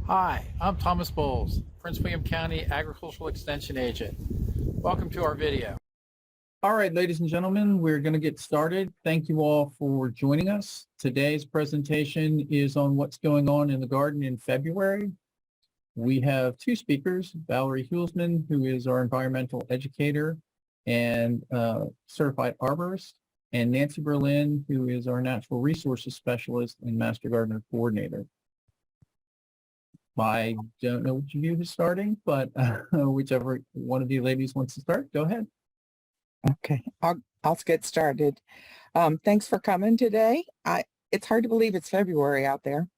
Hi, I'm Thomas Bowles, Prince William County Agricultural Extension Agent. Welcome to our video. All right, ladies and gentlemen, we're going to get started. Thank you all for joining us. Today's presentation is on what's going on in the garden in February. We have two speakers, Valerie Hulsman, who is our environmental educator and certified arborist, and Nancy Berlin, who is our natural resources specialist and master gardener coordinator. I don't know which of you is starting, but whichever one of you ladies wants to start, go ahead. Okay, I'll get started. Thanks for coming today. It's hard to believe it's February out there.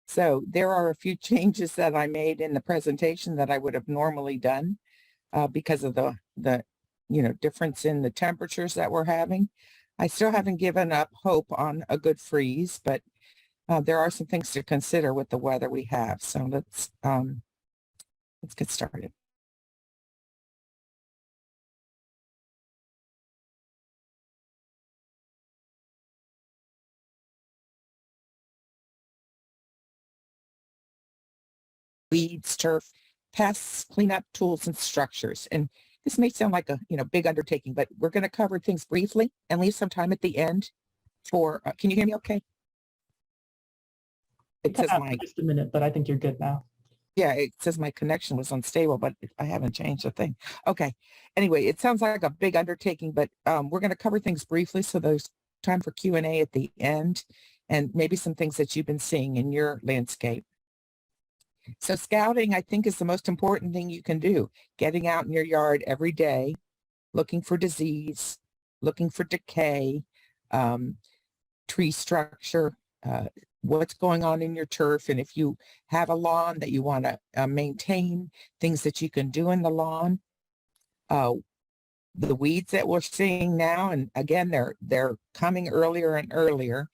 So there are a few changes that I made in the presentation that I would have normally done because of the difference in the temperatures that we're having. I still haven't given up hope on a good freeze, but there are some things to consider with the weather we have. So let's get started. Weeds, turf, pests, cleanup tools, and structures. And this may sound like a big undertaking, but we're going to cover things briefly and leave some time at the end for. Can you hear me? Okay. It says just a minute, but I think you're good now. Yeah, it says my connection was unstable, but I haven't changed a thing. Okay. Anyway, it sounds like a big undertaking, but we're going to cover things briefly, so there's time for Q&A at the end, and maybe some things that you've been seeing in your landscape. So scouting, I think, is the most important thing you can do. Getting out in your yard every day, looking for disease, looking for decay, tree structure, what's going on in your turf. And if you have a lawn that you want to maintain, things that you can do in the lawn. The weeds that we're seeing now, and again, they're coming earlier and earlier,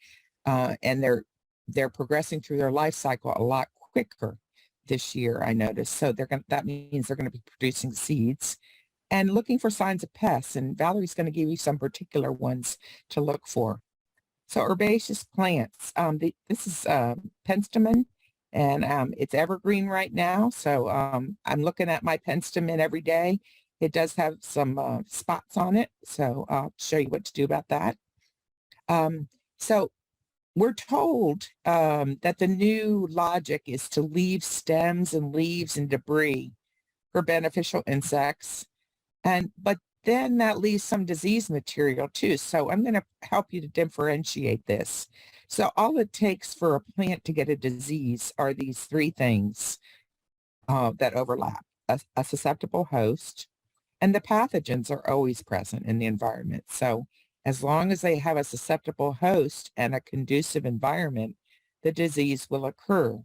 and they're progressing through their life cycle a lot quicker this year, I noticed. So that means they're going to be producing seeds and looking for signs of pests. And Valerie's going to give you some particular ones to look for. So herbaceous plants. This is penstemon, and it's evergreen right now. So I'm looking at my penstemon every day. It does have some spots on it, so I'll show you what to do about that. So we're told that the new logic is to leave stems and leaves and debris for beneficial insects, but then that leaves some disease material too. So I'm going to help you to differentiate this. So all it takes for a plant to get a disease are these three things that overlap: a susceptible host, and the pathogens are always present in the environment. So as long as they have a susceptible host and a conducive environment, the disease will occur.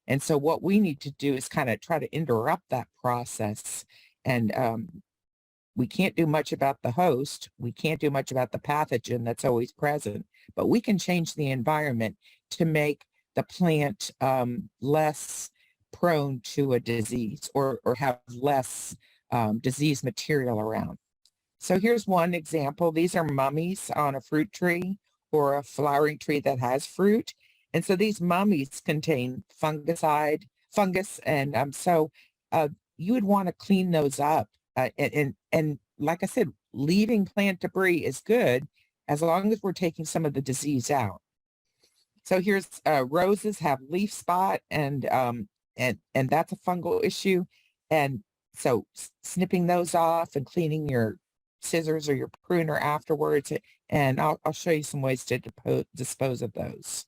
And so what we need to do is kind of try to interrupt that process. And we can't do much about the host. We can't do much about the pathogen that's always present, but we can change the environment to make the plant less prone to a disease or have less disease material around. So here's one example. These are mummies on a fruit tree or a flowering tree that has fruit. And so these mummies contain fungus, and so you would want to clean those up. And like I said, leaving plant debris is good as long as we're taking some of the disease out. So here's roses have leaf spot, and that's a fungal issue. And so snipping those off and cleaning your scissors or your pruner afterwards, and I'll show you some ways to dispose of those.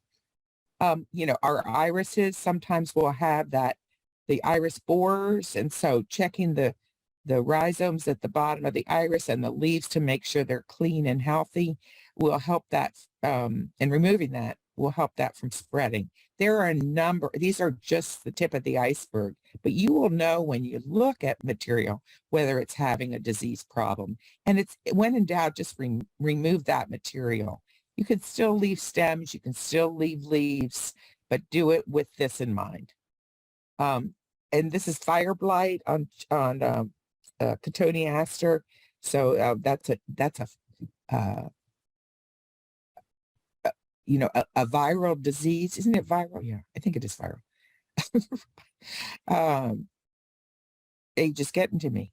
Our irises sometimes will have the iris borers, and so checking the rhizomes at the bottom of the iris and the leaves to make sure they're clean and healthy will help that, and removing that will help that from spreading. There are a number, these are just the tip of the iceberg, but you will know when you look at material whether it's having a disease problem. And when in doubt, just remove that material. You can still leave stems, you can still leave leaves, but do it with this in mind. And this is fire blight on cotoneaster. So that's a viral disease. Isn't it viral? Yeah, I think it is viral. um, age is getting to me.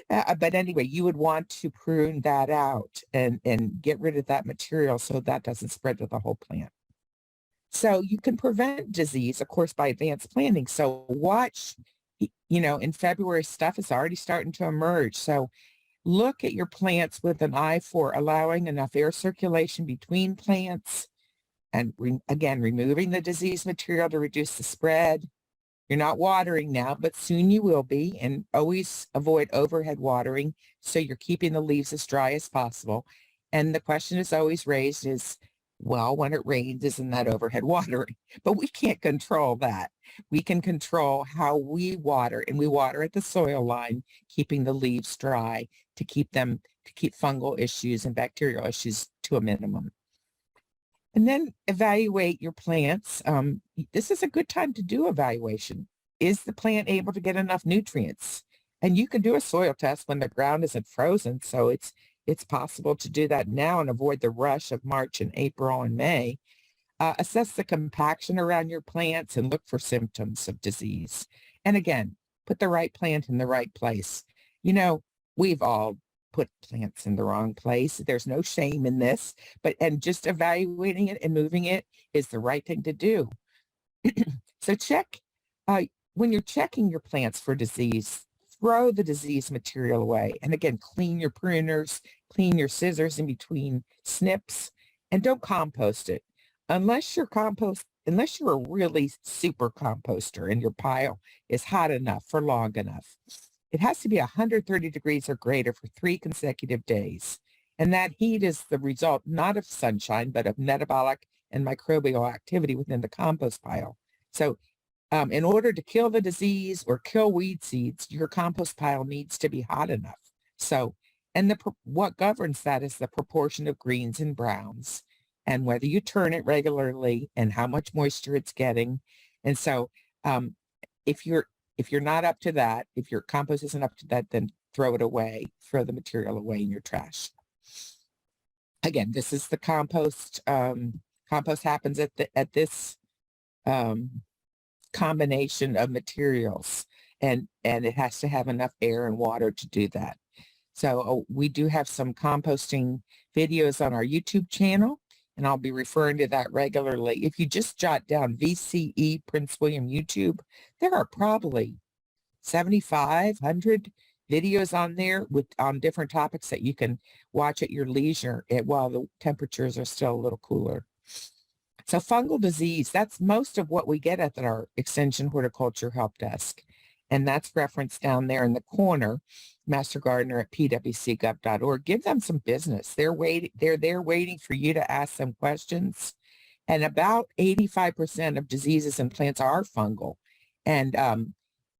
But anyway, you would want to prune that out and get rid of that material so that doesn't spread to the whole plant. So you can prevent disease, of course, by advanced planting. So watch, in February, stuff is already starting to emerge. So look at your plants with an eye for allowing enough air circulation between plants and again, removing the disease material to reduce the spread. You're not watering now, but soon you will be, and always avoid overhead watering so you're keeping the leaves as dry as possible. And the question is always raised is, well, when it rains, isn't that overhead watering? But we can't control that. We can control how we water, and we water at the soil line, keeping the leaves dry to keep fungal issues and bacterial issues to a minimum. And then evaluate your plants. This is a good time to do evaluation. Is the plant able to get enough nutrients? And you can do a soil test when the ground isn't frozen. So it's possible to do that now and avoid the rush of March and April and May. Assess the compaction around your plants and look for symptoms of disease. And again, put the right plant in the right place. We've all put plants in the wrong place. There's no shame in this, and just evaluating it and moving it is the right thing to do. So check, when you're checking your plants for disease, throw the disease material away. And again, clean your pruners, clean your scissors in between snips, and don't compost it. Unless you're a really super composter and your pile is hot enough for long enough. It has to be 130 degrees or greater for 3 consecutive days. And that heat is the result not of sunshine, but of metabolic and microbial activity within the compost pile. So in order to kill the disease or kill weed seeds, your compost pile needs to be hot enough. So, and what governs that is the proportion of greens and browns and whether you turn it regularly and how much moisture it's getting. And so if you're not up to that, if your compost isn't up to that, then throw it away, throw the material away in your trash. Again, this is the compost. Compost happens at this combination of materials, and it has to have enough air and water to do that. So we do have some composting videos on our YouTube channel, and I'll be referring to that regularly. If you just jot down VCE-Prince YouTube, there are probably 7,500 videos on there on different topics that you can watch at your leisure while the temperatures are still a little cooler. So fungal disease, that's most of what we get at our Extension Horticulture Help Desk. And that's referenced down there in the corner, Master Gardener at pwcgov.org. Give them some business. They're there waiting for you to ask them questions. And about 85% of diseases in plants are fungal. And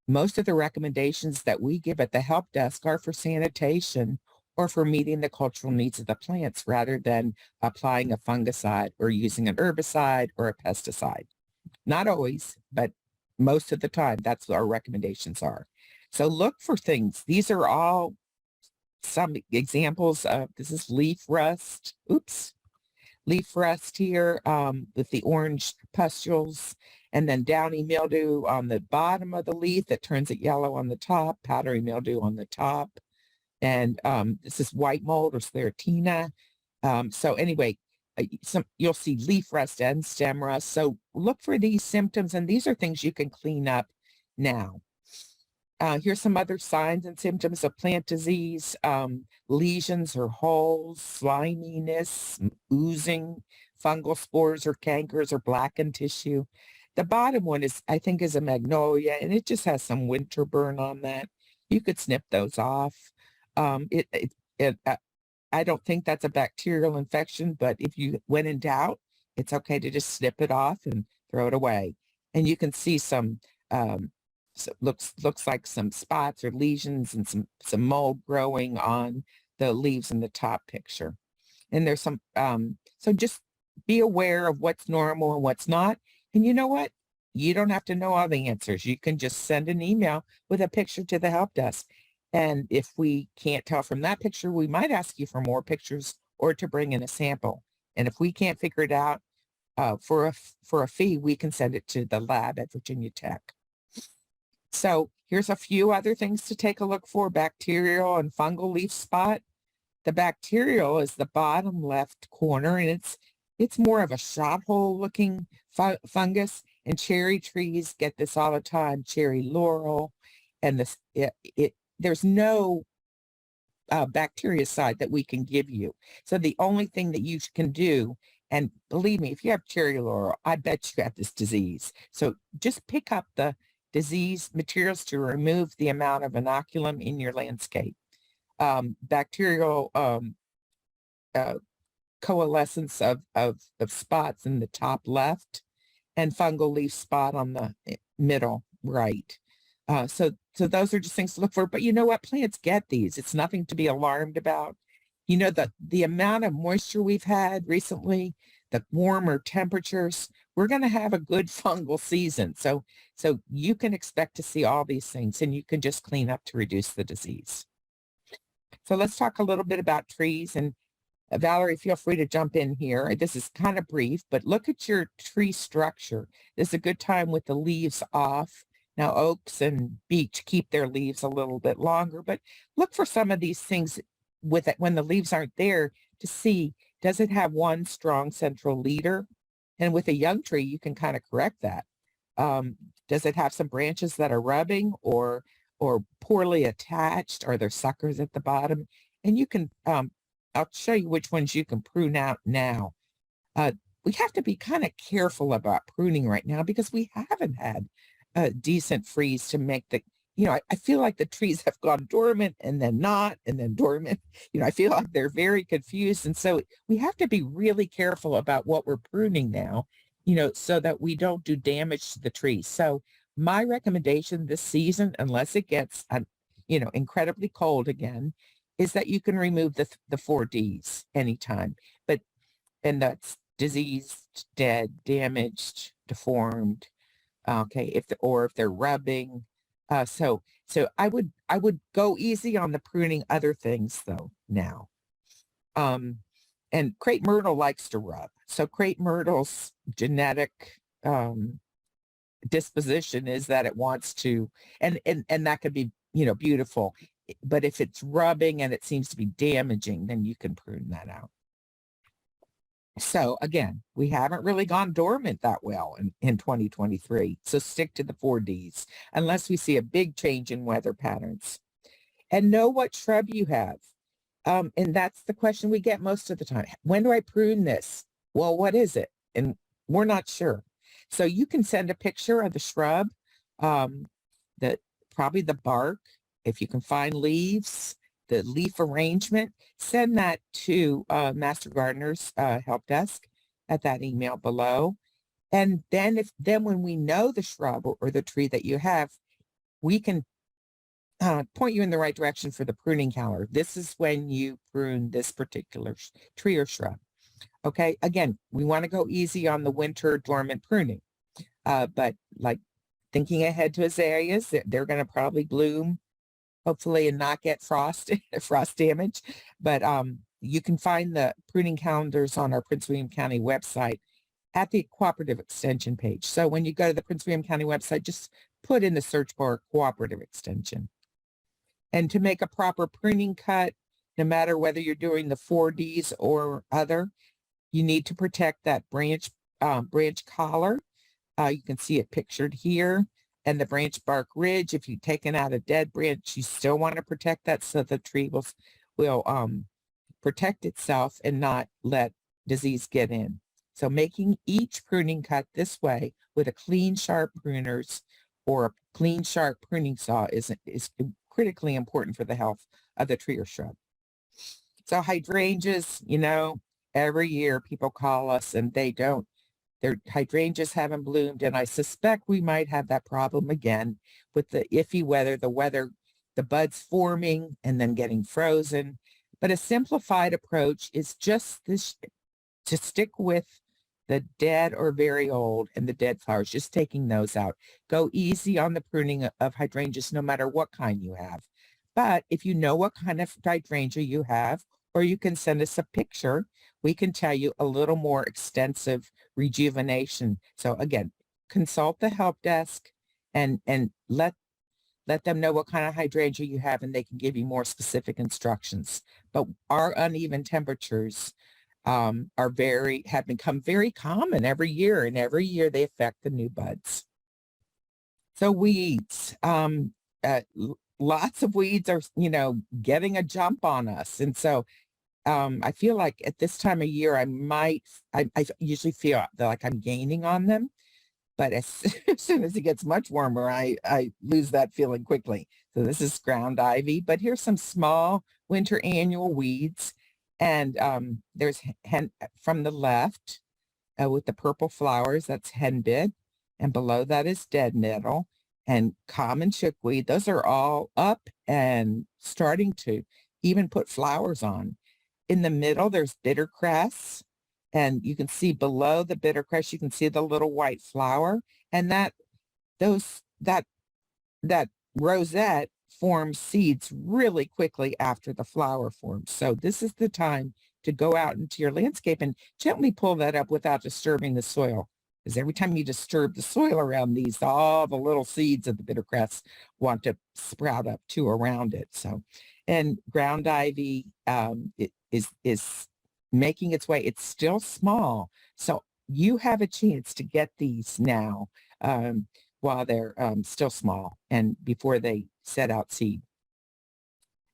most of the recommendations that we give at the help desk are for sanitation or for meeting the cultural needs of the plants rather than applying a fungicide or using an herbicide or a pesticide. Not always, but most of the time, that's what our recommendations are. So look for things. These are all some examples of, this is leaf rust. Oops. Leaf rust here with the orange pustules, and then downy mildew on the bottom of the leaf that turns it yellow on the top, powdery mildew on the top. And this is white mold or sclerotina. So anyway, you'll see leaf rust and stem rust. So look for these symptoms, and these are things you can clean up now. Here's some other signs and symptoms of plant disease: lesions or holes, sliminess, oozing, fungal spores or cankers or blackened tissue. The bottom one I think is a magnolia, and it just has some winter burn on that. You could snip those off. I don't think that's a bacterial infection, but when in doubt, it's okay to just snip it off and throw it away. And you can see some, so looks like some spots or lesions and some mold growing on the leaves in the top picture. And there's some, so just be aware of what's normal and what's not. And you know what? You don't have to know all the answers. You can just send an email with a picture to the help desk. And if we can't tell from that picture, we might ask you for more pictures or to bring in a sample. And if we can't figure it out, for a fee, we can send it to the lab at Virginia Tech. So here's a few other things to take a look for: bacterial and fungal leaf spot. The bacterial is the bottom left corner, and it's more of a shot hole looking fungus. And cherry trees get this all the time. Cherry laurel, and there's no bactericide that we can give you. So the only thing that you can do, and believe me, if you have cherry laurel, I bet you have this disease. So just pick up the disease materials to remove the amount of inoculum in your landscape. Bacterial coalescence of spots in the top left, and fungal leaf spot on the middle right. So those are just things to look for. But you know what? Plants get these. It's nothing to be alarmed about. You know, the amount of moisture we've had recently, the warmer temperatures, we're going to have a good fungal season. So you can expect to see all these things, and you can just clean up to reduce the disease. So let's talk a little bit about trees. And Valerie, feel free to jump in here. This is kind of brief, but look at your tree structure. This is a good time with the leaves off. Now, oaks and beech keep their leaves a little bit longer, but look for some of these things with it when the leaves aren't there to see, does it have one strong central leader? And with a young tree, you can kind of correct that. Does it have some branches that are rubbing or poorly attached? Are there suckers at the bottom? And you can, I'll show you which ones you can prune out now. We have to be kind of careful about pruning right now because we haven't had a decent freeze to make the, I feel like the trees have gone dormant and then not, and then dormant. I feel like they're very confused. And so we have to be really careful about what we're pruning now, so that we don't do damage to the trees. So my recommendation this season, unless it gets, incredibly cold again, is that you can remove the 4Ds anytime. And that's diseased, dead, damaged, deformed. Okay, if they're rubbing. So I would go easy on the pruning other things though now. And crepe myrtle likes to rub. So crepe myrtle's genetic disposition is that it wants to, and that could be, beautiful. But if it's rubbing and it seems to be damaging, then you can prune that out. So again, we haven't really gone dormant that well in 2023. So stick to the 4Ds unless we see a big change in weather patterns. And know what shrub you have. And that's the question we get most of the time. When do I prune this? Well, what is it? And we're not sure. So you can send a picture of the shrub, probably the bark. If you can find leaves, the leaf arrangement, send that to Master Gardener's help desk at that email below. And then when we know the shrub or the tree that you have, we can point you in the right direction for the pruning calendar. This is when you prune this particular tree or shrub. Okay, again, we want to go easy on the winter dormant pruning. But like thinking ahead to azaleas, they're going to probably bloom, hopefully, and not get frost damage. But you can find the pruning calendars on our Prince William County website at the Cooperative Extension page. So when you go to the Prince William County website, just put in the search bar Cooperative Extension. And to make a proper pruning cut, no matter whether you're doing the 4Ds or other, you need to protect that branch collar. You can see it pictured here. And the branch bark ridge, if you've taken out a dead branch, you still want to protect that so the tree will protect itself and not let disease get in. So making each pruning cut this way with a clean, sharp pruners or a clean, sharp pruning saw is critically important for the health of the tree or shrub. So hydrangeas, every year people call us and their hydrangeas haven't bloomed, and I suspect we might have that problem again with the iffy weather, the buds forming and then getting frozen. But a simplified approach is just this, to stick with the dead or very old and the dead flowers, just taking those out. Go easy on the pruning of hydrangeas, no matter what kind you have. But if you know what kind of hydrangea you have, or you can send us a picture. We can tell you a little more extensive rejuvenation. So again, consult the help desk and let them know what kind of hydrangea you have, and they can give you more specific instructions. But our uneven temperatures have become very common every year, and every year they affect the new buds. So weeds, lots of weeds are, getting a jump on us. And so I feel like at this time of year, I usually feel like I'm gaining on them. But as soon as it gets much warmer, I lose that feeling quickly. So this is ground ivy, but here's some small winter annual weeds. And there's from the left with the purple flowers, that's henbit. And below that is dead nettle and common chickweed. Those are all up and starting to even put flowers on. In the middle, there's bittercress. And you can see below the bittercress, you can see the little white flower, and that rosette forms seeds really quickly after the flower forms. So this is the time to go out into your landscape and gently pull that up without disturbing the soil. Because every time you disturb the soil around these, all the little seeds of the bittercress want to sprout up too around it. So, and ground ivy is making its way. It's still small, so you have a chance to get these now while they're still small and before they set out seed.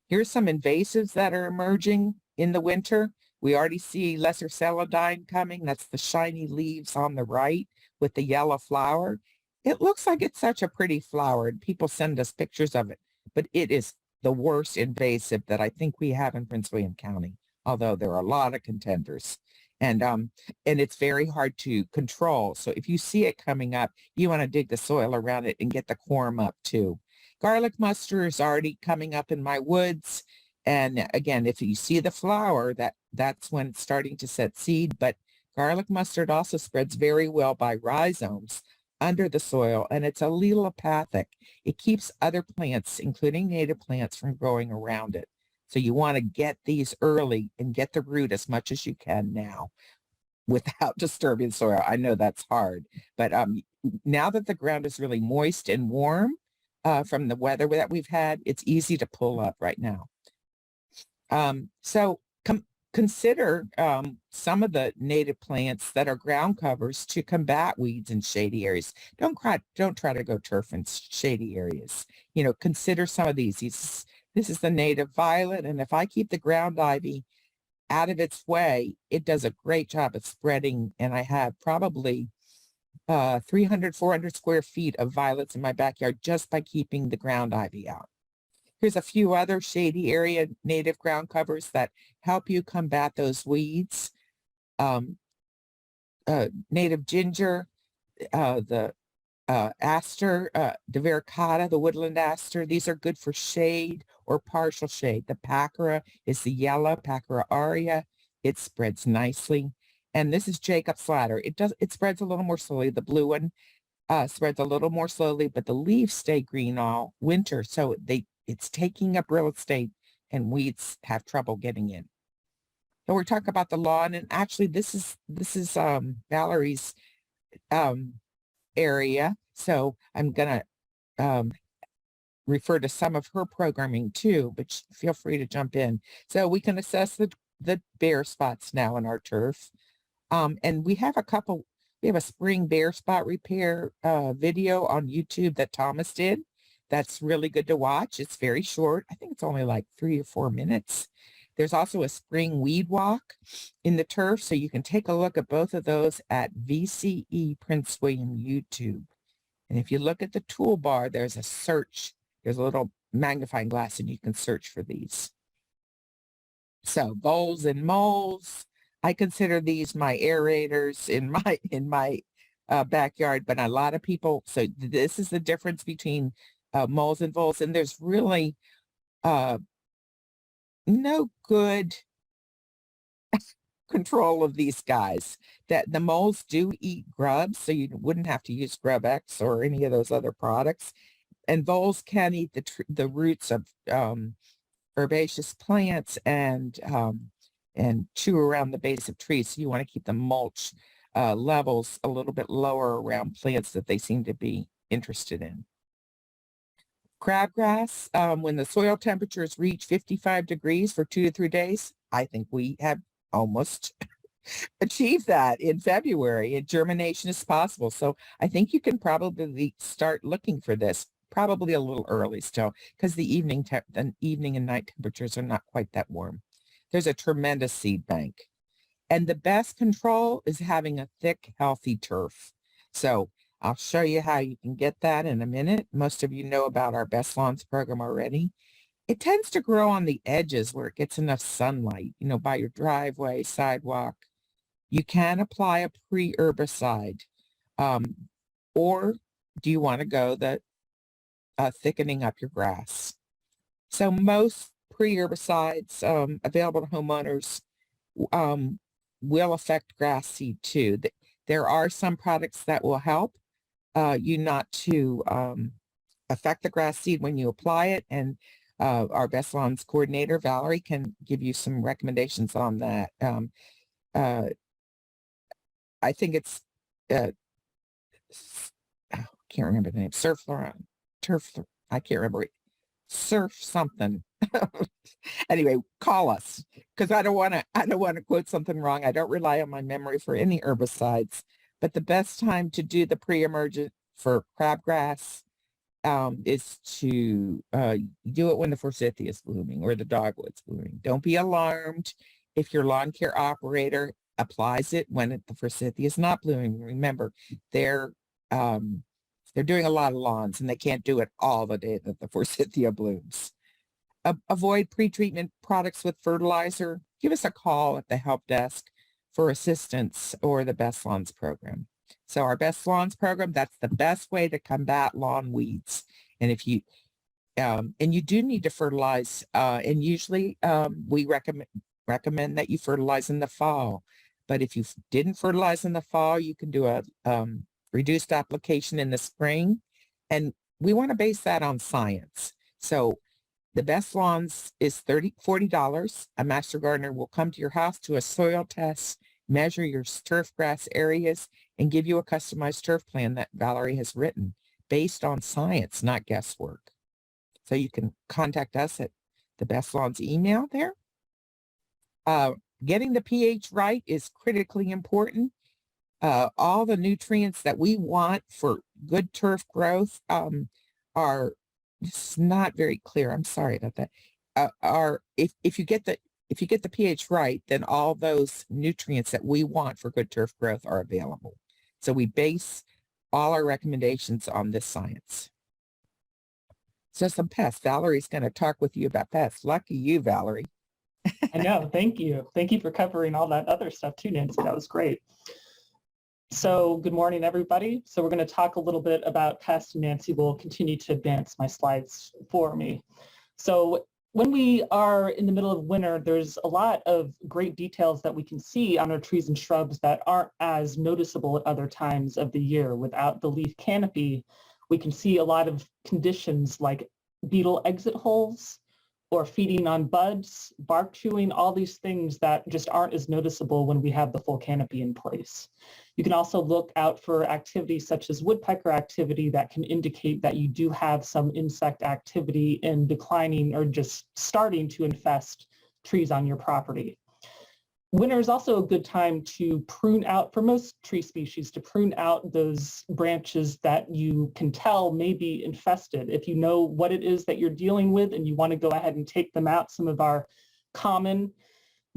Here's some invasives that are emerging in the winter. We already see lesser celandine coming. That's the shiny leaves on the right with the yellow flower. It looks like it's such a pretty flower, and people send us pictures of it, but it is the worst invasive that I think we have in Prince William County, although there are a lot of contenders. And it's very hard to control. So if you see it coming up, you want to dig the soil around it and get the corm up too. Garlic mustard is already coming up in my woods. And again, if you see the flower, that's when it's starting to set seed. But garlic mustard also spreads very well by rhizomes under the soil, and it's allelopathic. It keeps other plants, including native plants, from growing around it. So you want to get these early and get the root as much as you can now without disturbing the soil. I know that's hard, but now that the ground is really moist and warm from the weather that we've had, it's easy to pull up right now. So consider some of the native plants that are ground covers to combat weeds in shady areas. Don't try to go turf in shady areas. Consider some of these. This is the native violet, and if I keep the ground ivy out of its way, it does a great job of spreading, and I have probably 300, 400 square feet of violets in my backyard just by keeping the ground ivy out. Here's a few other shady area native ground covers that help you combat those weeds. Native ginger, the aster, divaricata, the woodland aster. These are good for shade or partial shade. The pacra is the yellow, Pacra aurea. It spreads nicely. And this is Jacob's ladder. It spreads a little more slowly. The blue one spreads a little more slowly, but the leaves stay green all winter. So it's taking up real estate, and weeds have trouble getting in. So we're talking about the lawn, and actually this is Valerie's area. So I'm gonna refer to some of her programming too, but feel free to jump in. So we can assess the bare spots now in our turf. And we have a spring bare spot repair video on YouTube that Thomas did. That's really good to watch. It's very short. I think it's only like 3 or 4 minutes. There's also a spring weed walk in the turf, so you can take a look at both of those at VCE Prince William YouTube. And if you look at the toolbar, there's a search. There's a little magnifying glass, and you can search for these. So voles and moles, I consider these my aerators in my backyard, but a lot of people. So this is the difference between moles and voles, and there's really no good control of these guys. That the moles do eat grubs, so you wouldn't have to use Grub X or any of those other products. And voles can eat the roots of herbaceous plants and and chew around the base of trees. So you want to keep the mulch levels a little bit lower around plants that they seem to be interested in. Crabgrass, when the soil temperatures reach 55 degrees for 2 to 3 days, I think we have almost achieved that in February, and germination is possible. So I think you can probably start looking for this, probably a little early still, because the evening and night temperatures are not quite that warm. There's a tremendous seed bank. And the best control is having a thick, healthy turf. So I'll show you how you can get that in a minute. Most of you know about our Best Lawns program already. It tends to grow on the edges where it gets enough sunlight, by your driveway, sidewalk. You can apply a pre-herbicide, or do you want to go the thickening up your grass? So most pre-herbicides available to homeowners will affect grass seed too. There are some products that will help you not to affect the grass seed when you apply it, and our Best Lawns coordinator, Valerie, can give you some recommendations on that. I think it's, I can't remember the name, I can't remember it. Surf something. Anyway, call us, because I don't want to quote something wrong. I don't rely on my memory for any herbicides, but the best time to do the pre-emergent for crabgrass is to do it when the forsythia is blooming or the dogwood's blooming. Don't be alarmed if your lawn care operator applies it when the forsythia is not blooming. Remember, they're doing a lot of lawns, and they can't do it all the day that the forsythia blooms. Avoid pre-treatment products with fertilizer. Give us a call at the help desk for assistance or the Best Lawns program. So our Best Lawns program, that's the best way to combat lawn weeds. And if you and you do need to fertilize, and usually we recommend that you fertilize in the fall. But if you didn't fertilize in the fall, you can do a reduced application in the spring. And we want to base that on science. So the Best Lawns is $40. A master gardener will come to your house, do a soil test, measure your turf grass areas, and give you a customized turf plan that Valerie has written based on science, not guesswork. So you can contact us at the Best Lawns email there. Getting the pH right is critically important. All the nutrients that we want for good turf growth are just not very clear. I'm sorry about that. If you get the pH right, then all those nutrients that we want for good turf growth are available. So we base all our recommendations on this science. So some pests. Valerie's going to talk with you about pests. Lucky you, Valerie. I know. Thank you. Thank you for covering all that other stuff too, Nancy. That was great. So good morning, everybody. So we're going to talk a little bit about pests. Nancy will continue to advance my slides for me. So when we are in the middle of winter, there's a lot of great details that we can see on our trees and shrubs that aren't as noticeable at other times of the year. Without the leaf canopy, we can see a lot of conditions like beetle exit holes, or feeding on buds, bark chewing, all these things that just aren't as noticeable when we have the full canopy in place. You can also look out for activities such as woodpecker activity that can indicate that you do have some insect activity in declining or just starting to infest trees on your property. Winter is also a good time to prune out, for most tree species, to prune out those branches that you can tell may be infested. If you know what it is that you're dealing with and you want to go ahead and take them out, some of our common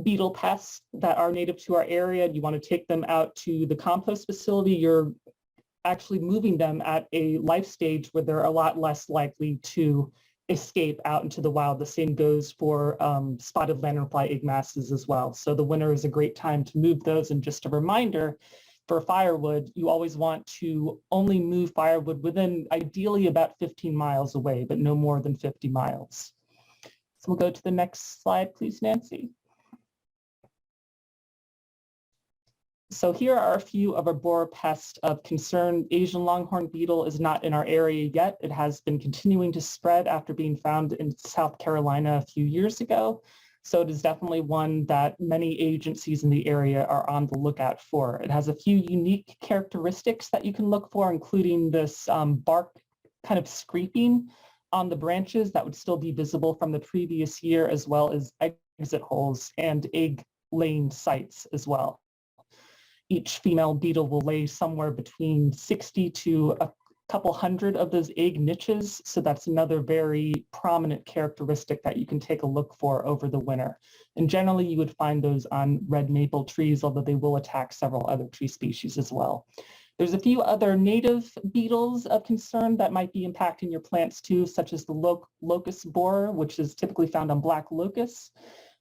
beetle pests that are native to our area, you want to take them out to the compost facility, you're actually moving them at a life stage where they're a lot less likely to escape out into the wild. The same goes for spotted lanternfly egg masses as well. So the winter is a great time to move those. And just a reminder, for firewood, you always want to only move firewood within ideally about 15 miles away, but no more than 50 miles. So we'll go to the next slide, please, Nancy. So here are a few of our borer pests of concern. Asian longhorn beetle is not in our area yet. It has been continuing to spread after being found in South Carolina a few years ago. So it is definitely one that many agencies in the area are on the lookout for. It has a few unique characteristics that you can look for, including this bark kind of scraping on the branches that would still be visible from the previous year, as well as exit holes and egg laying sites as well. Each female beetle will lay somewhere between 60 to a couple hundred of those egg niches. So that's another very prominent characteristic that you can take a look for over the winter. And generally you would find those on red maple trees, although they will attack several other tree species as well. There's a few other native beetles of concern that might be impacting your plants too, such as the locust borer, which is typically found on black locusts.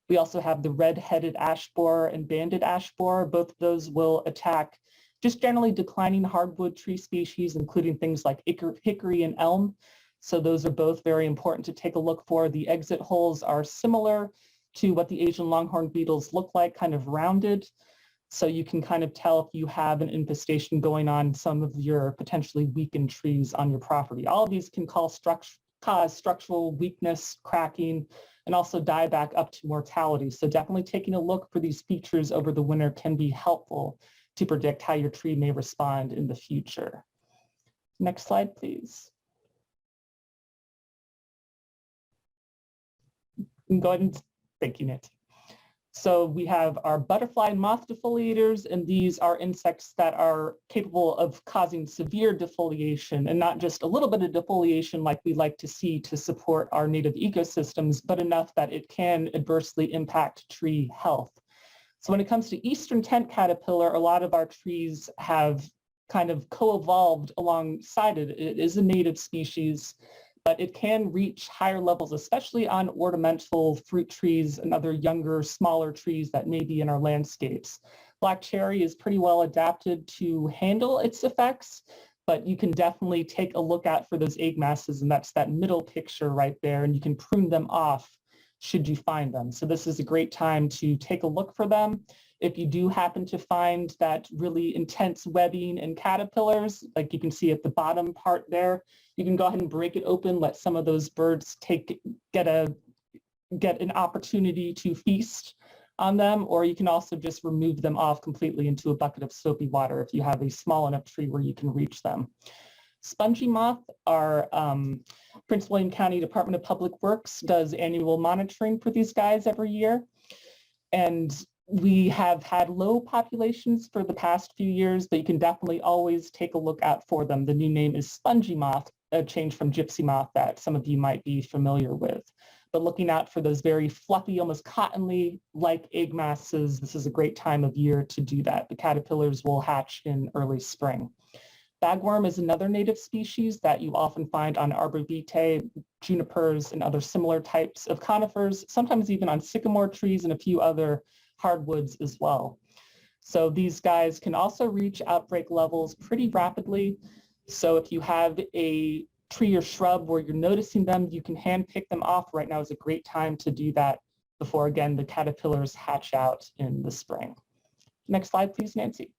We also have the red-headed ash borer and banded ash borer. Both of those will attack just generally declining hardwood tree species, including things like hickory and elm. So those are both very important to take a look for. The exit holes are similar to what the Asian longhorn beetles look like, kind of rounded. So you can kind of tell if you have an infestation going on some of your potentially weakened trees on your property. All of these can cause structural weakness, cracking, and also die back up to mortality. So definitely taking a look for these features over the winter can be helpful to predict how your tree may respond in the future. Next slide, please. Go ahead and thank you, Nancy. So we have our butterfly and moth defoliators, and these are insects that are capable of causing severe defoliation, and not just a little bit of defoliation like we like to see to support our native ecosystems, but enough that it can adversely impact tree health. So when it comes to eastern tent caterpillar, a lot of our trees have kind of co-evolved alongside it. It is a native species, but it can reach higher levels, especially on ornamental fruit trees and other younger, smaller trees that may be in our landscapes. Black cherry is pretty well adapted to handle its effects, but you can definitely take a look out for those egg masses, and that's that middle picture right there, and you can prune them off should you find them. So this is a great time to take a look for them. If you do happen to find that really intense webbing and caterpillars, like you can see at the bottom part there, you can go ahead and break it open, let some of those birds get an opportunity to feast on them, or you can also just remove them off completely into a bucket of soapy water if you have a small enough tree where you can reach them. Spongy moth, our Prince William County Department of Public Works does annual monitoring for these guys every year. And we have had low populations for the past few years, but you can definitely always take a look out for them. The new name is spongy moth, a change from gypsy moth that some of you might be familiar with. But looking out for those very fluffy, almost cottonly-like egg masses, this is a great time of year to do that. The caterpillars will hatch in early spring. Bagworm is another native species that you often find on arborvitae, junipers, and other similar types of conifers, sometimes even on sycamore trees and a few other hardwoods as well. So these guys can also reach outbreak levels pretty rapidly. So if you have a tree or shrub where you're noticing them, you can hand pick them off. Right now is a great time to do that before, again, the caterpillars hatch out in the spring. Next slide, please, Nancy.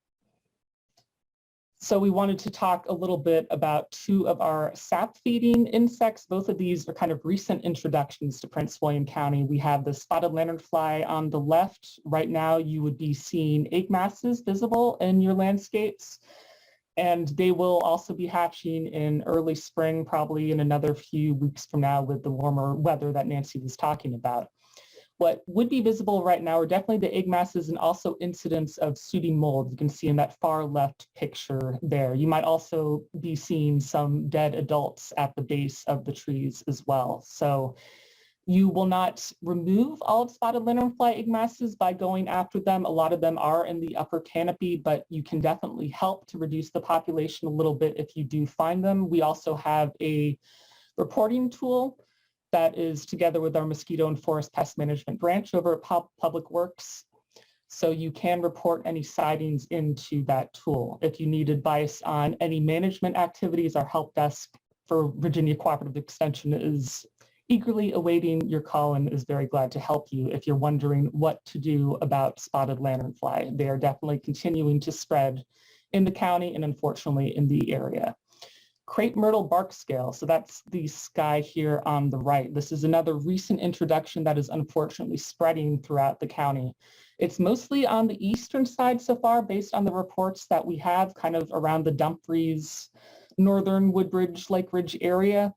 So we wanted to talk a little bit about two of our sap-feeding insects. Both of these are kind of recent introductions to Prince William County. We have the spotted lanternfly on the left. Right now, you would be seeing egg masses visible in your landscapes. And they will also be hatching in early spring, probably in another few weeks from now with the warmer weather that Nancy was talking about. What would be visible right now are definitely the egg masses and also incidents of sooty mold. You can see in that far left picture there. You might also be seeing some dead adults at the base of the trees as well. So you will not remove all of spotted lanternfly egg masses by going after them. A lot of them are in the upper canopy, but you can definitely help to reduce the population a little bit if you do find them. We also have a reporting tool that is together with our mosquito and forest pest management branch over at Public Works. So you can report any sightings into that tool. If you need advice on any management activities, our help desk for Virginia Cooperative Extension is eagerly awaiting your call and is very glad to help you if you're wondering what to do about spotted lanternfly. They are definitely continuing to spread in the county and unfortunately in the area. crepe myrtle bark scale. So that's the sky here on the right. This is another recent introduction that is unfortunately spreading throughout the county. It's mostly on the eastern side so far, based on the reports that we have kind of around the Dumfries, northern Woodbridge, Lake Ridge area.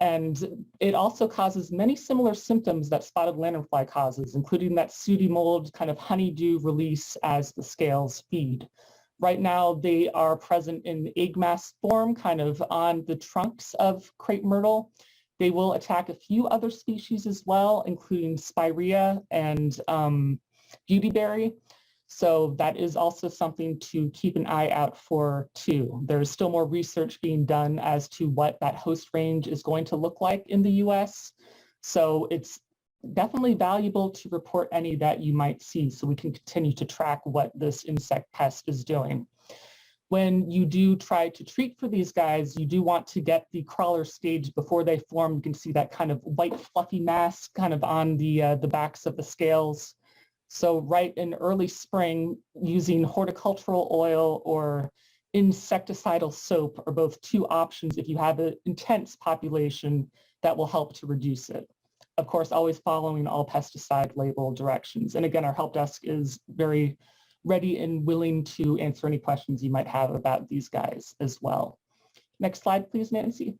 And it also causes many similar symptoms that spotted lanternfly causes, including that sooty mold kind of honeydew release as the scales feed. Right now, they are present in egg mass form, kind of on the trunks of crepe myrtle. They will attack a few other species as well, including spirea and beautyberry. So that is also something to keep an eye out for too. There's still more research being done as to what that host range is going to look like in the US. So it's definitely valuable to report any that you might see so we can continue to track what this insect pest is doing. When you do try to treat for these guys, you do want to get the crawler stage before they form. You can see that kind of white fluffy mass kind of on the backs of the scales. So right in early spring, using horticultural oil or insecticidal soap are both two options if you have an intense population that will help to reduce it. Of course, always following all pesticide label directions. And again, our help desk is very ready and willing to answer any questions you might have about these guys as well. Next slide, please, Nancy.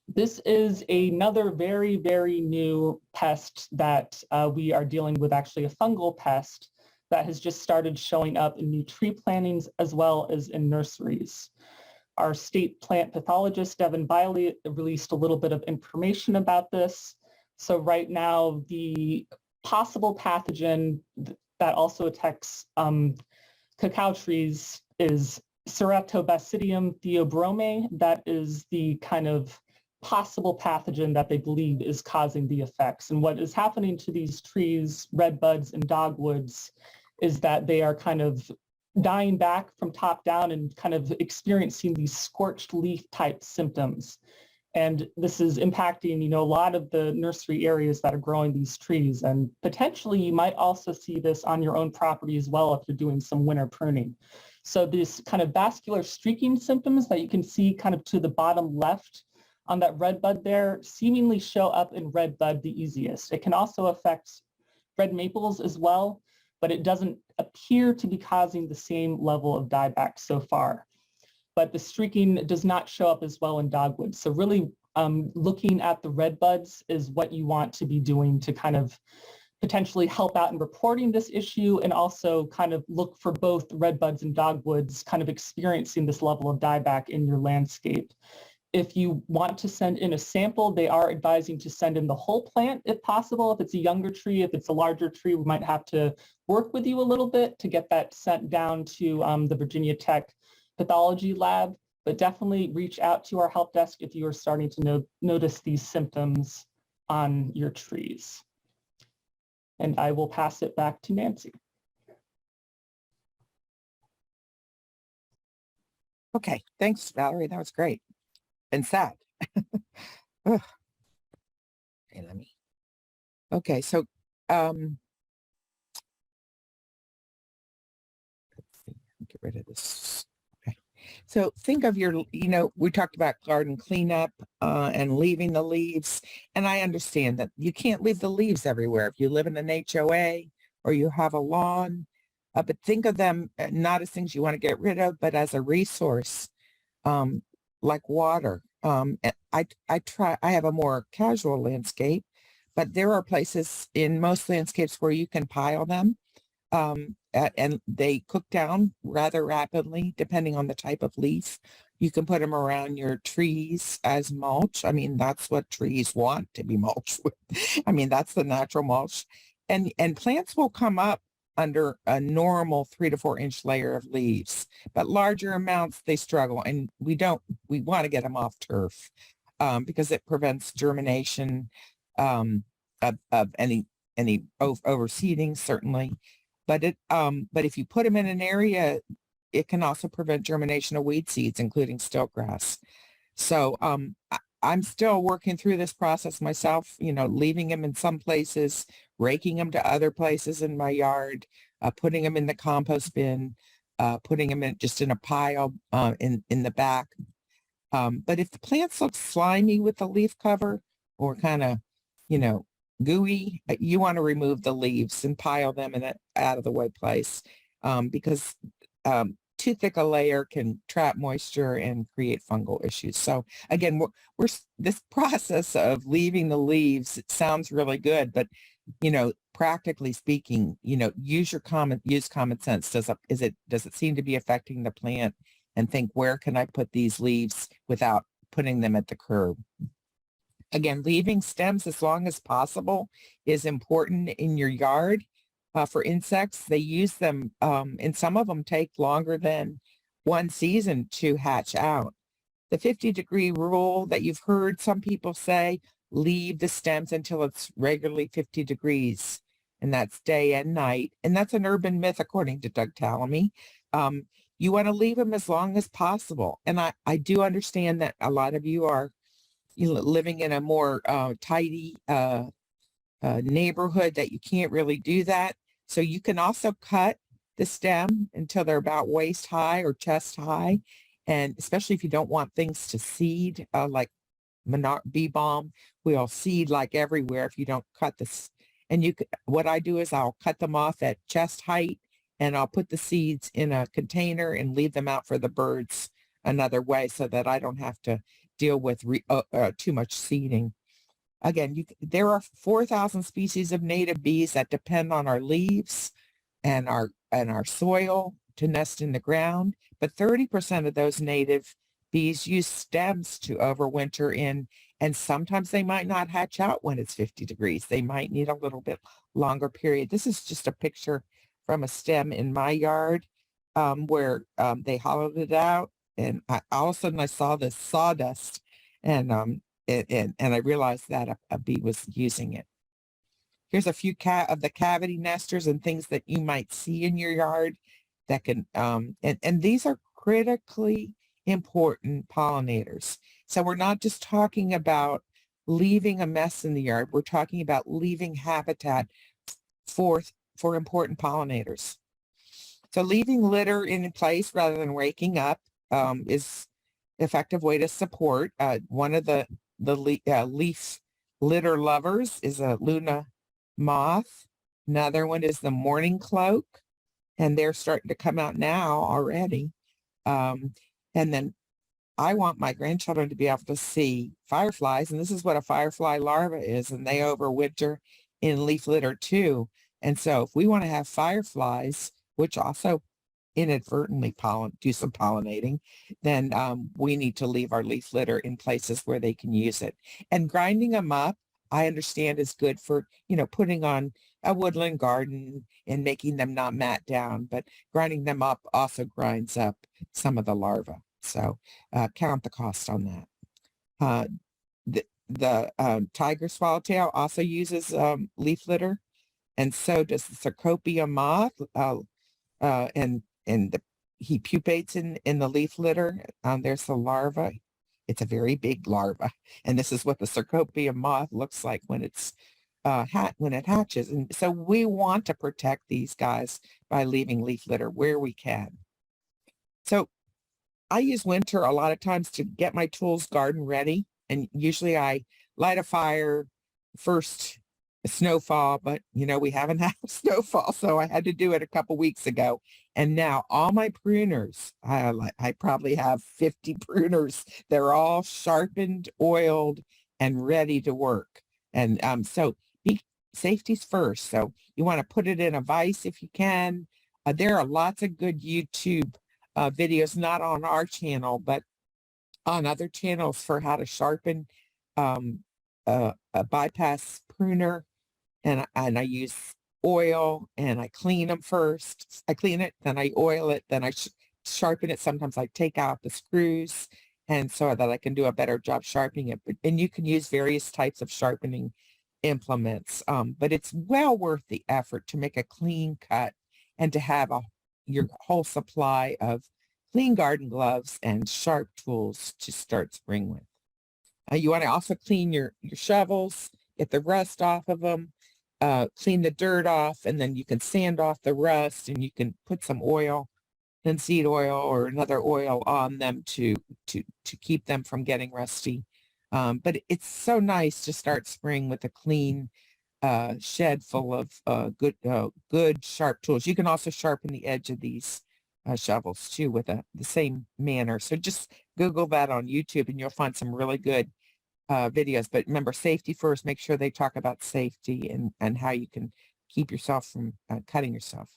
This is another very, very new pest that we are dealing with, actually a fungal pest that has just started showing up in new tree plantings as well as in nurseries. Our state plant pathologist, Devin Biley, released a little bit of information about this. So right now, the possible pathogen that also attacks cacao trees is Ceratobacillium theobrome. That is the kind of possible pathogen that they believe is causing the effects. And what is happening to these trees, red buds and dogwoods, is that they are kind of dying back from top down and kind of experiencing these scorched leaf type symptoms. And this is impacting, a lot of the nursery areas that are growing these trees. And potentially you might also see this on your own property as well if you're doing some winter pruning. So this kind of vascular streaking symptoms that you can see kind of to the bottom left on that red bud there seemingly show up in red bud the easiest. It can also affect red maples as well, but it doesn't appear to be causing the same level of dieback so far. But the streaking does not show up as well in dogwood. So really looking at the red buds is what you want to be doing to kind of potentially help out in reporting this issue, and also kind of look for both red buds and dogwoods kind of experiencing this level of dieback in your landscape. If you want to send in a sample, they are advising to send in the whole plant if possible. If it's a younger tree, if it's a larger tree, we might have to work with you a little bit to get that sent down to the Virginia Tech pathology lab, but definitely reach out to our help desk if you are starting to notice these symptoms on your trees. And I will pass it back to Nancy. Okay, thanks, Valerie. That was great. And sad. Okay, okay, so let's see, get rid of this. Okay, so think of your, we talked about garden cleanup and leaving the leaves, and I understand that you can't leave the leaves everywhere if you live in an HOA or you have a lawn, but think of them not as things you want to get rid of, but as a resource. Like water. I have a more casual landscape, but there are places in most landscapes where you can pile them and they cook down rather rapidly depending on the type of leaf. You can put them around your trees as mulch. I mean, that's what trees want to be mulched with. I mean, that's the natural mulch. And plants will come up under a normal 3 to 4 inch layer of leaves, but larger amounts they struggle, and we want to get them off turf because it prevents germination of any overseeding, certainly, but if you put them in an area, it can also prevent germination of weed seeds, including stiltgrass. So I'm still working through this process myself, leaving them in some places, raking them to other places in my yard, putting them in the compost bin. putting them in just in a pile in the back. But if the plants look slimy with the leaf cover or kind of, gooey, you want to remove the leaves and pile them in an out of the way place because too thick a layer can trap moisture and create fungal issues. So again, we're this process of leaving the leaves, it sounds really good, but practically speaking, use common sense. Does it seem to be affecting the plant? And think, where can I put these leaves without putting them at the curb? Again, leaving stems as long as possible is important in your yard. For insects, they use them, and some of them take longer than one season to hatch out. The 50-degree rule that you've heard some people say, leave the stems until it's regularly 50 degrees, and that's day and night. And that's an urban myth, according to Doug Tallamy. You want to leave them as long as possible. And I do understand that a lot of you are living in a more tidy neighborhood that you can't really do that. So you can also cut the stem until they're about waist high or chest high. And especially if you don't want things to seed, like bee balm will seed like everywhere if you don't cut this. And what I do is I'll cut them off at chest height, and I'll put the seeds in a container and leave them out for the birds another way so that I don't have to deal with too much seeding. Again, there are 4,000 species of native bees that depend on our leaves and our soil to nest in the ground, but 30% of those native bees use stems to overwinter in, and sometimes they might not hatch out when it's 50 degrees. They might need a little bit longer period. This is just a picture from a stem in my yard where they hollowed it out, and all of a sudden I saw this sawdust, and I realized that a bee was using it. Here's a few of the cavity nesters and things that you might see in your yard that can, and these are critically important pollinators. So we're not just talking about leaving a mess in the yard. We're talking about leaving habitat for important pollinators. So leaving litter in place rather than raking up is an effective way to support. One of the leaf litter lovers is a Luna moth. Another one is the morning cloak, and they're starting to come out now already. And then I want my grandchildren to be able to see fireflies, and this is what a firefly larva is, and they overwinter in leaf litter too. And so if we want to have fireflies, which also inadvertently do some pollinating, then we need to leave our leaf litter in places where they can use it. And grinding them up, I understand, is good for, putting on a woodland garden and making them not mat down, but grinding them up also grinds up some of the larvae. So count the cost on that. The tiger swallowtail also uses leaf litter, and so does the Cecropia moth, he pupates in the leaf litter. There's the larva. It's a very big larva, and this is what the Cecropia moth looks like when it's when it hatches. And so we want to protect these guys by leaving leaf litter where we can. So I use winter a lot of times to get my tools garden ready, and usually I light a fire first snowfall, but we haven't had a snowfall, so I had to do it a couple weeks ago. And now all my pruners, I probably have 50 pruners. They're all sharpened, oiled, and ready to work. And so safety's first. So you want to put it in a vise if you can. There are lots of good YouTube videos, not on our channel, but on other channels, for how to sharpen a bypass pruner. And I use oil, and I clean them first. I clean it, then I oil it, then I sharpen it. Sometimes I take out the screws, and so that I can do a better job sharpening it. And you can use various types of sharpening implements, but it's well worth the effort to make a clean cut and to have your whole supply of clean garden gloves and sharp tools to start spring with. You want to also clean your shovels, get the rust off of them, clean the dirt off, and then you can sand off the rust, and you can put some oil linseed oil or another oil on them to keep them from getting rusty. But it's so nice to start spring with a clean shed full of good sharp tools. You can also sharpen the edge of these shovels too with the same manner. So just Google that on YouTube and you'll find some really good videos. But remember, safety first. Make sure they talk about safety and how you can keep yourself from cutting yourself.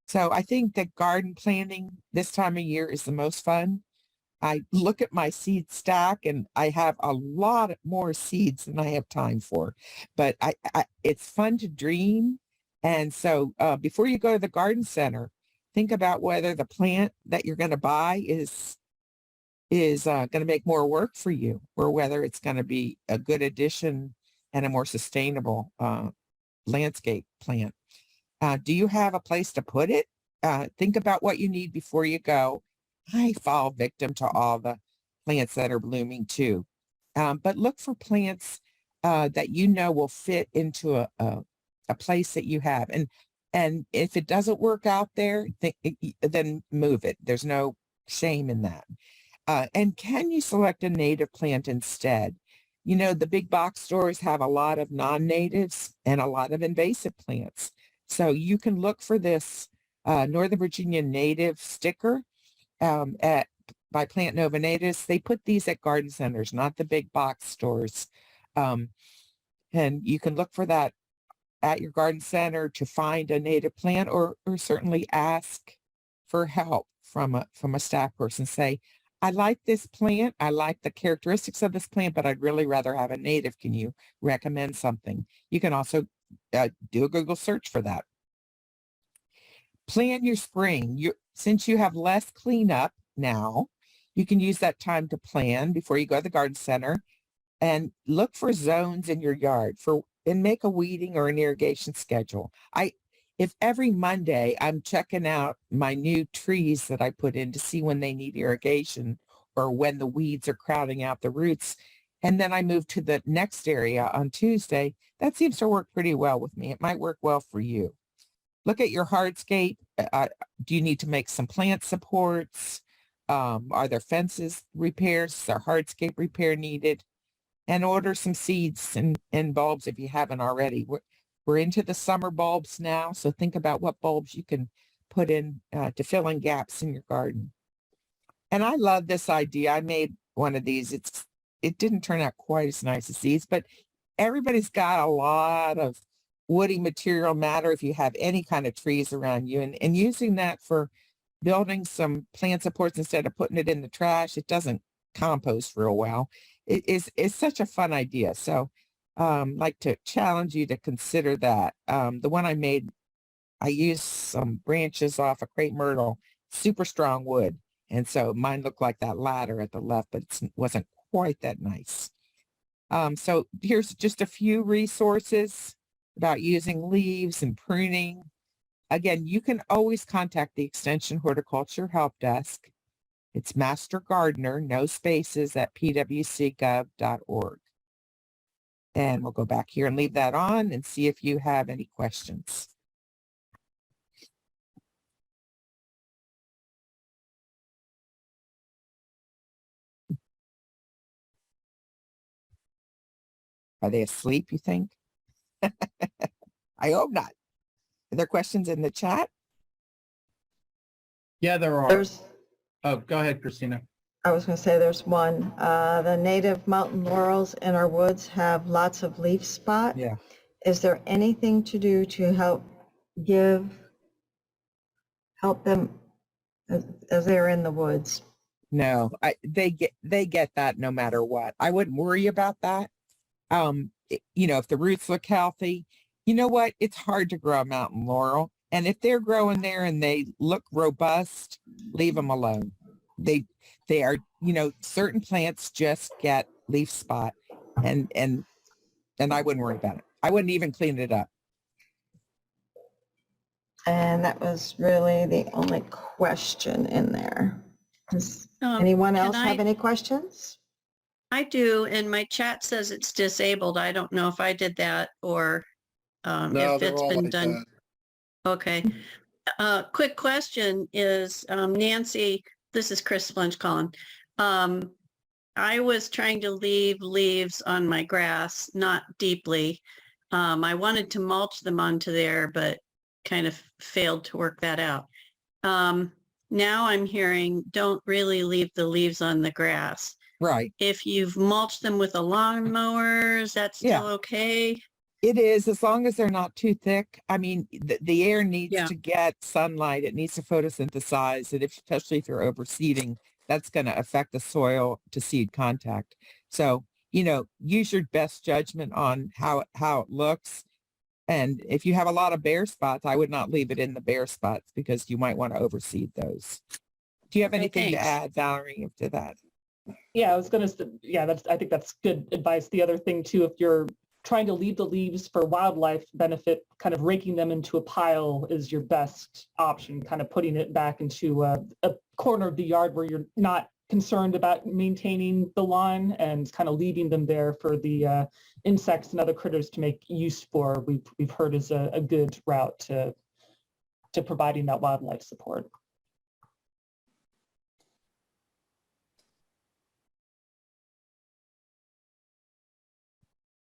So I think that garden planting this time of year is the most fun. I look at my seed stack and I have a lot more seeds than I have time for, but it's fun to dream. And so before you go to the garden center, think about whether the plant that you're going to buy is going to make more work for you, or whether it's going to be a good addition and a more sustainable landscape plant. Do you have a place to put it? Think about what you need before you go. I fall victim to all the plants that are blooming too. But look for plants that you know will fit into a place that you have. And if it doesn't work out there, then move it. There's no shame in that. And can you select a native plant instead? You know, the big box stores have a lot of non-natives and a lot of invasive plants. So you can look for this Northern Virginia native sticker by Plant Nova Natives. They put these at garden centers, not the big box stores. And you can look for that at your garden center to find a native plant, or certainly ask for help from a staff person. Say, I like this plant. I like the characteristics of this plant, but I'd really rather have a native. Can you recommend something? You can also do a Google search for that. Plan your spring. Since you have less cleanup now, you can use that time to plan before you go to the garden center and look for zones in your yard and make a weeding or an irrigation schedule. If every Monday I'm checking out my new trees that I put in to see when they need irrigation or when the weeds are crowding out the roots, and then I move to the next area on Tuesday, that seems to work pretty well with me. It might work well for you. Look at your hardscape. Do you need to make some plant supports? Are there fences repairs? Is there hardscape repair needed? And order some seeds and bulbs if you haven't already. We're into the summer bulbs now, so think about what bulbs you can put in to fill in gaps in your garden. And I love this idea. I made one of these. It didn't turn out quite as nice as these, but everybody's got a lot of woody material matter if you have any kind of trees around you, and using that for building some plant supports instead of putting it in the trash. It doesn't compost real well. It's such a fun idea. So like to challenge you to consider that. The one I made, I used some branches off a crepe myrtle, super strong wood. And so mine looked like that ladder at the left, but it wasn't quite that nice. So here's just a few resources about using leaves and pruning. Again, you can always contact the Extension Horticulture Help Desk. It's Master Gardener, no spaces, at pwcgov.org. And we'll go back here and leave that on and see if you have any questions. Are they asleep, you think? I hope not. Are there questions in the chat? Yeah, there are. Oh, go ahead, Christina. I was going to say there's one. The native mountain laurels in our woods have lots of leaf spot. Yeah. Is there anything to do to help them as they're in the woods? No, they get that no matter what. I wouldn't worry about that. If the roots look healthy, you know what? It's hard to grow a mountain laurel. And if they're growing there and they look robust, leave them alone. They are, certain plants just get leaf spot, and I wouldn't worry about it. I wouldn't even clean it up. And that was really the only question in there. Does anyone else have any questions? I do, and my chat says it's disabled. I don't know if I did that or if it's been done. Okay. quick question is, Nancy, this is Chris Splunge calling. I was trying to leave leaves on my grass, not deeply. I wanted to mulch them onto there, but kind of failed to work that out. Now I'm hearing don't really leave the leaves on the grass. Right. If you've mulched them with a lawnmower, is that still okay? It is, as long as they're not too thick. I mean, the air needs Yeah. to get sunlight. It needs to photosynthesize. And especially if you're overseeding, that's going to affect the soil to seed contact. So, use your best judgment on how it looks. And if you have a lot of bare spots, I would not leave it in the bare spots because you might want to overseed those. Do you have anything to thanks. add, Valerie, to that? Yeah, I was going to, I think that's good advice. The other thing too, if you're trying to leave the leaves for wildlife benefit, kind of raking them into a pile is your best option, kind of putting it back into a corner of the yard where you're not concerned about maintaining the lawn and kind of leaving them there for the insects and other critters to make use for, we've heard is a good route to providing that wildlife support.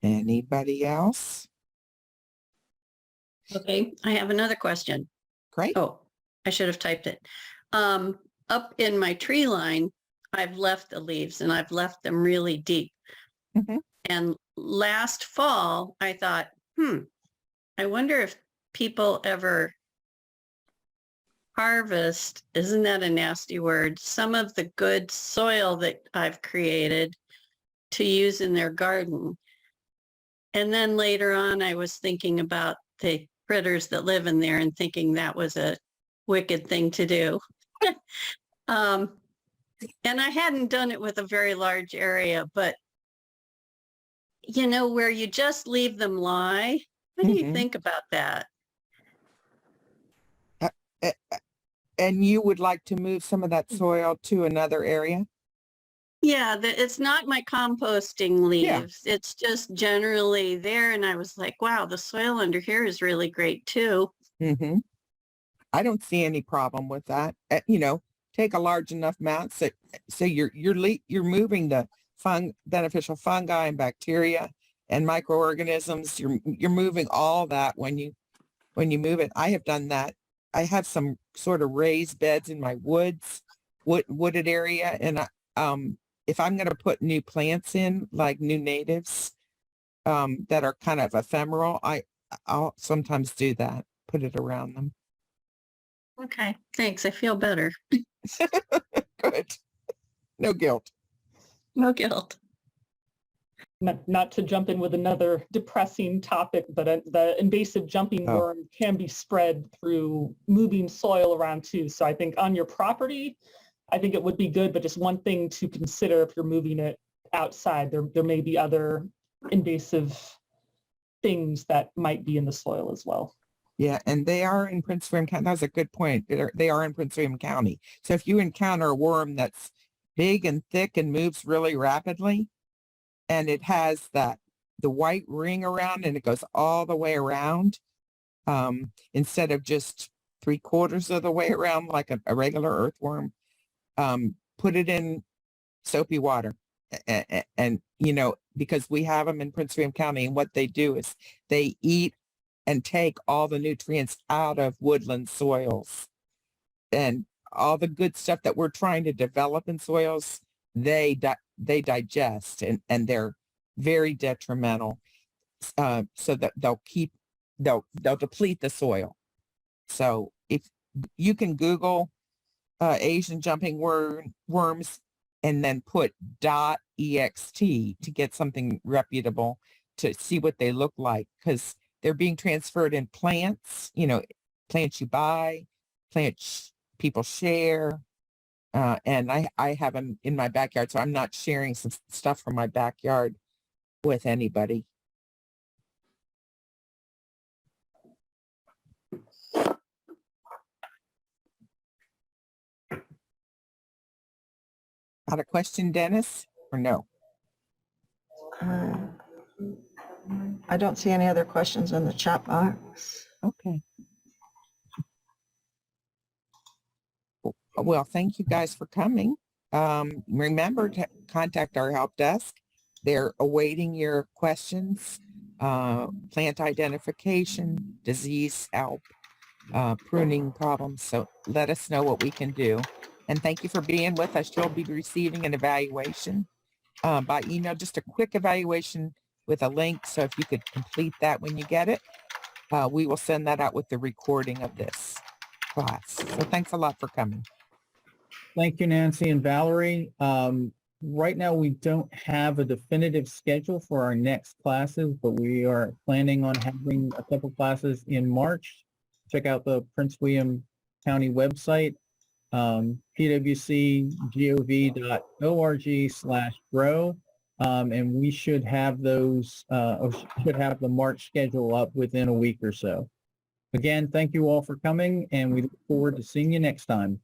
Anybody else? Okay, I have another question. Great. Oh, I should have typed it. Up in my tree line, I've left the leaves and I've left them really deep. Mhm. And last fall, I thought, I wonder if people ever harvest, isn't that a nasty word, some of the good soil that I've created to use in their garden. And then later on, I was thinking about the critters that live in there and thinking that was a wicked thing to do. And I hadn't done it with a very large area, but where you just leave them lie, what do you think about that? And you would like to move some of that soil to another area? Yeah, it's not my composting Yeah. leaves. It's just generally there. And I was like, wow, the soil under here is really great too. Mm-hmm. I don't see any problem with that. Take a large enough amount so you're moving the beneficial fungi and bacteria and microorganisms. You're moving all that when you move it. I have done that. I have some sort of raised beds in my wooded area, and if I'm going to put new plants in, like new natives that are kind of ephemeral, I'll sometimes do that. Put it around them. Okay, thanks. I feel better. Good. No guilt. No guilt. Not to jump in with another depressing topic, but the invasive jumping worm can be spread through moving soil around too. So I think on your property, I think it would be good, but just one thing to consider if you're moving it outside, there may be other invasive things that might be in the soil as well. Yeah, and they are in Prince William County. That's a good point. They are in Prince William County. So if you encounter a worm that's big and thick and moves really rapidly, and it has the white ring around and it goes all the way around, instead of just 3/4 of the way around like a regular earthworm, put it in soapy water. And because we have them in Prince William County, and what they do is they eat and take all the nutrients out of woodland soils, and all the good stuff that we're trying to develop in soils, they digest, and they're very detrimental. So that they'll deplete the soil. So if you can Google Asian jumping worms and then put .ext to get something reputable to see what they look like, because they're being transferred in plants, plants you buy, plants people share. And I have them in my backyard, so I'm not sharing some stuff from my backyard with anybody. Got a question, Dennis, or no? I don't see any other questions in the chat box. Okay. Well, thank you guys for coming. Remember to contact our help desk. They're awaiting your questions, plant identification, disease help, pruning problems. So let us know what we can do. And thank you for being with us. You'll be receiving an evaluation by email, just a quick evaluation with a link. So if you could complete that when you get it, we will send that out with the recording of this class. So thanks a lot for coming. Thank you, Nancy and Valerie. Right now, we don't have a definitive schedule for our next classes, but we are planning on having a couple classes in March. Check out the Prince William County website, pwcgov.org/grow. And we should have those, should have the March schedule up within a week or so. Again, thank you all for coming, and we look forward to seeing you next time.